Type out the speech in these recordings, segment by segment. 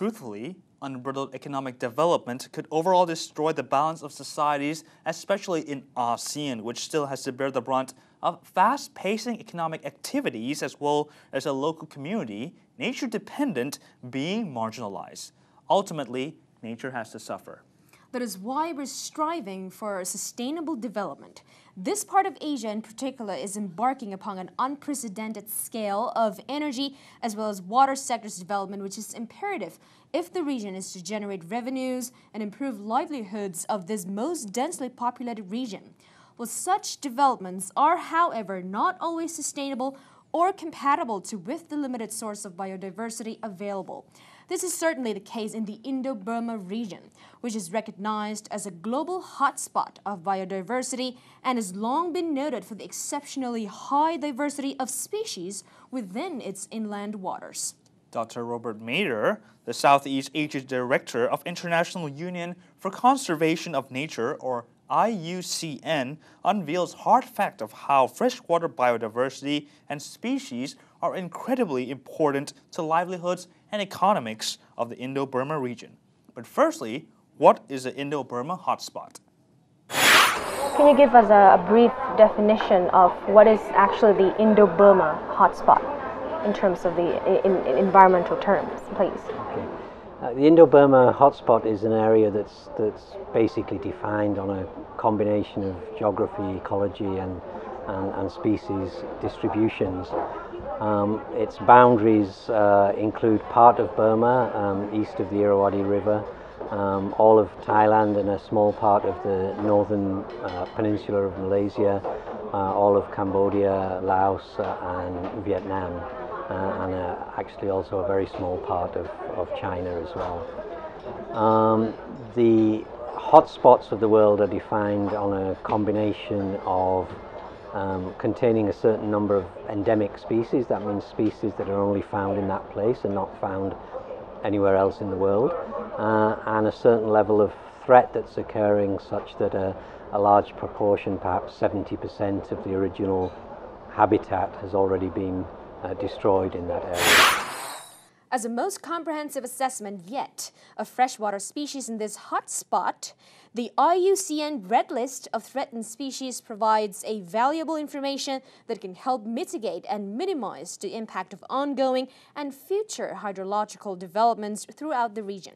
Truthfully, unbridled economic development could overall destroy the balance of societies, especially in ASEAN, which still has to bear the brunt of fast-pacing economic activities as well as a local community, nature-dependent, being marginalized. Ultimately, nature has to suffer. That is why we're striving for sustainable development. This part of Asia in particular is embarking upon an unprecedented scale of energy as well as water sectors development, which is imperative if the region is to generate revenues and improve livelihoods of this most densely populated region. Well, such developments are, however, not always sustainable or compatible with the limited source of biodiversity available. This is certainly the case in the Indo-Burma region, which is recognized as a global hotspot of biodiversity and has long been noted for the exceptionally high diversity of species within its inland waters. Dr. Robert Mader, the Southeast Asia Director of International Union for Conservation of Nature, or IUCN, unveils hard fact of how freshwater biodiversity and species are incredibly important to livelihoods and economics of the Indo-Burma region. But firstly, what is the Indo-Burma Hotspot? Can you give us a brief definition of what is actually the Indo-Burma Hotspot in terms of the environmental terms, please? Okay. The Indo-Burma Hotspot is an area that's basically defined on a combination of geography, ecology and species distributions. Its boundaries include part of Burma, east of the Irrawaddy River, all of Thailand and a small part of the northern peninsula of Malaysia, all of Cambodia, Laos and Vietnam, and actually also a very small part of China as well. The hotspots of the world are defined on a combination of containing a certain number of endemic species. That means species that are only found in that place and not found anywhere else in the world, and a certain level of threat that's occurring such that a large proportion, perhaps 70% of the original habitat has already been destroyed in that area. As a most comprehensive assessment yet of freshwater species in this hotspot, the Iucn Red List of threatened species provides a valuable information that can help mitigate and minimize the impact of ongoing and future hydrological developments throughout the region.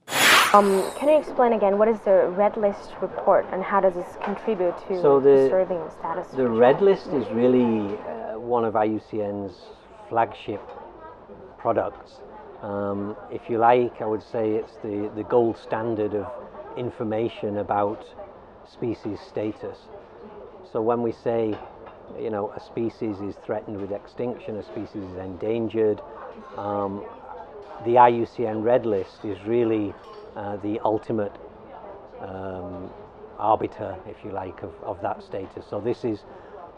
Can you explain again what is the Red List report and how does this contribute to preserving the status? The Red List is really one of IUCN's flagship products. If you like, I would say it's the gold standard of information about species status. So when we say, you know, a species is threatened with extinction, a species is endangered, the IUCN Red List is really the ultimate arbiter, if you like, of that status. So this is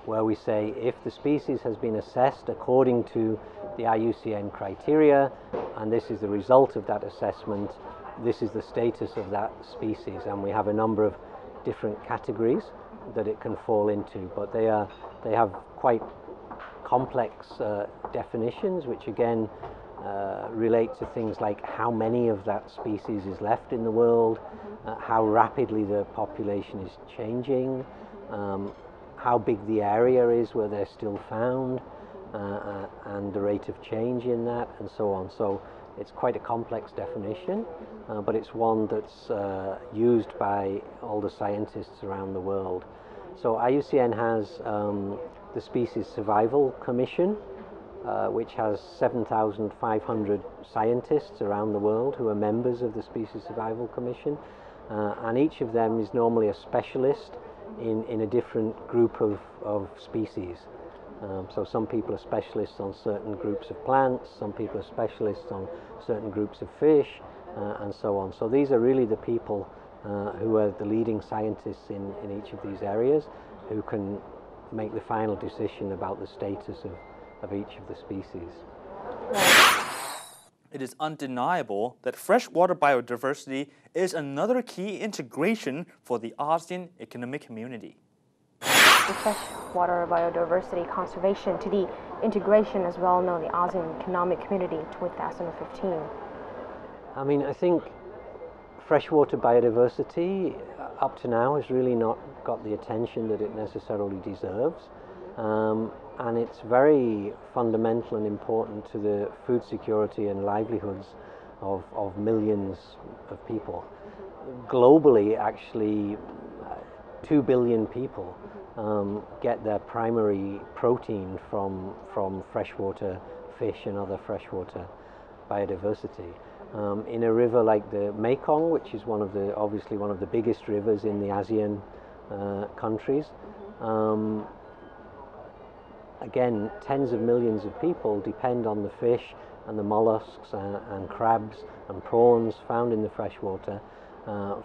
where we say if the species has been assessed according to the IUCN criteria, and this is the result of that assessment, this is the status of that species, and we have a number of different categories that it can fall into, but they have quite complex definitions, which again relate to things like how many of that species is left in the world, how rapidly the population is changing, how big the area is where they're still found, and the rate of change in that, and so on. So it's quite a complex definition, but it's one that's used by all the scientists around the world. So IUCN has the Species Survival Commission, which has 7,500 scientists around the world who are members of the Species Survival Commission, and each of them is normally a specialist in a different group of species. So some people are specialists on certain groups of plants, some people are specialists on certain groups of fish, and so on. So these are really the people who are the leading scientists in each of these areas who can make the final decision about the status of each of the species. It is undeniable that freshwater biodiversity is another key integration for the ASEAN economic community. The freshwater biodiversity conservation to the integration as well known the ASEAN economic community in 2015. I mean, I think freshwater biodiversity up to now has really not got the attention that it necessarily deserves. And it's very fundamental and important to the food security and livelihoods of millions of people. Globally, actually, 2 billion people get their primary protein from freshwater fish and other freshwater biodiversity. In a river like the Mekong, which is obviously one of the biggest rivers in the ASEAN countries, again, tens of millions of people depend on the fish and the mollusks and crabs and prawns found in the freshwater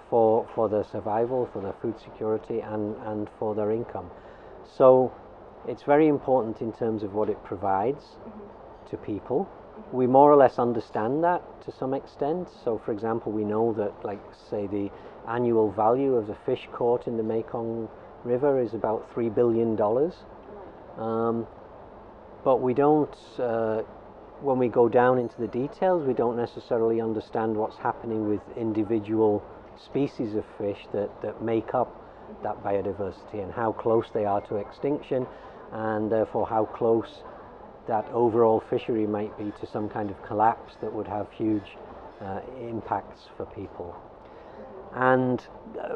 for their survival, for their food security, and for their income. So it's very important in terms of what it provides to people. We more or less understand that to some extent. So, for example, we know that, like, say, the annual value of the fish caught in the Mekong River is about $3 billion. But we don't, when we go down into the details, we don't necessarily understand what's happening with individual species of fish that make up that biodiversity and how close they are to extinction, and therefore how close that overall fishery might be to some kind of collapse that would have huge impacts for people. And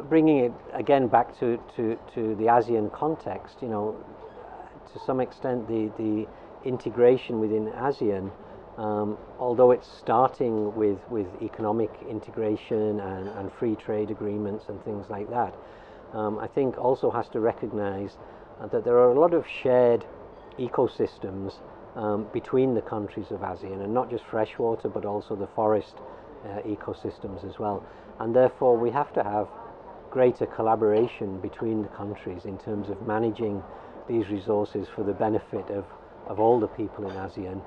bringing it again back to the ASEAN context, you know, to some extent the integration within ASEAN, although it's starting with economic integration and free trade agreements and things like that, I think also has to recognize that there are a lot of shared ecosystems between the countries of ASEAN, and not just freshwater but also the forest ecosystems as well. And therefore we have to have greater collaboration between the countries in terms of managing these resources for the benefit of all the people in ASEAN,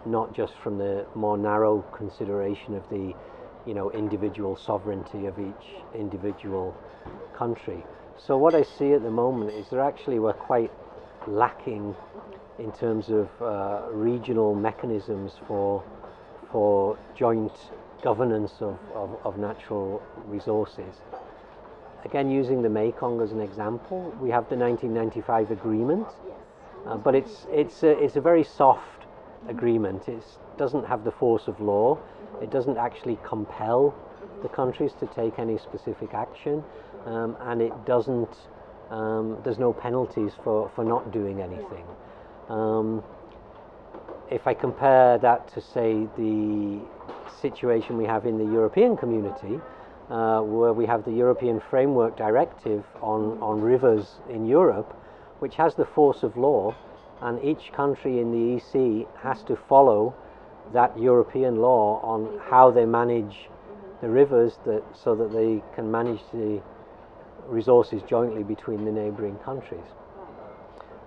not just from the more narrow consideration of the, you know, individual sovereignty of each individual country. So what I see at the moment is we're quite lacking in terms of regional mechanisms for joint governance of natural resources. Again, using the Mekong as an example, we have the 1995 agreement, but it's a very soft agreement. It doesn't have the force of law. It doesn't actually compel the countries to take any specific action, and it doesn't. There's no penalties for not doing anything. If I compare that to, say, the situation we have in the European community, where we have the European Framework Directive on rivers in Europe, which has the force of law, and each country in the EC has to follow that European law on how they manage the rivers so that they can manage the resources jointly between the neighbouring countries.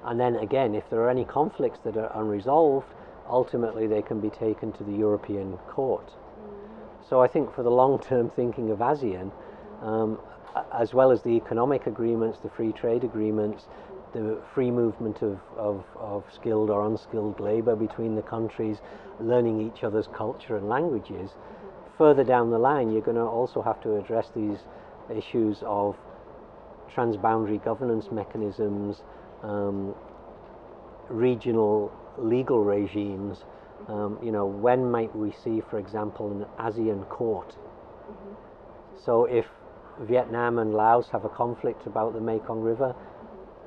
And then again, if there are any conflicts that are unresolved, ultimately they can be taken to the European Court. So I think for the long-term thinking of ASEAN, as well as the economic agreements, the free trade agreements, the free movement of skilled or unskilled labour between the countries, learning each other's culture and languages, further down the line you're going to also have to address these issues of transboundary governance mechanisms, regional legal regimes. You know, when might we see, for example, an ASEAN court? So if Vietnam and Laos have a conflict about the Mekong River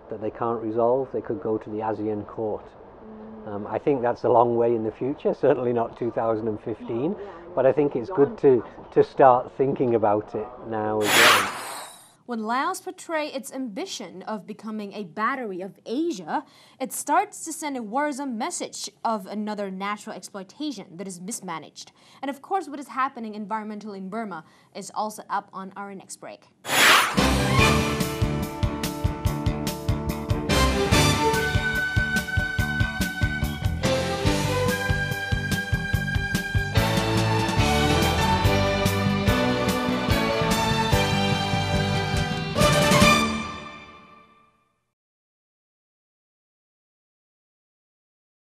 that they can't resolve, they could go to the ASEAN court. I think that's a long way in the future, certainly not 2015, but I think it's good to start thinking about it now as well. When Laos portrays its ambition of becoming a battery of Asia, it starts to send a worrisome message of another natural exploitation that is mismanaged. And of course, what is happening environmentally in Burma is also up on our next break.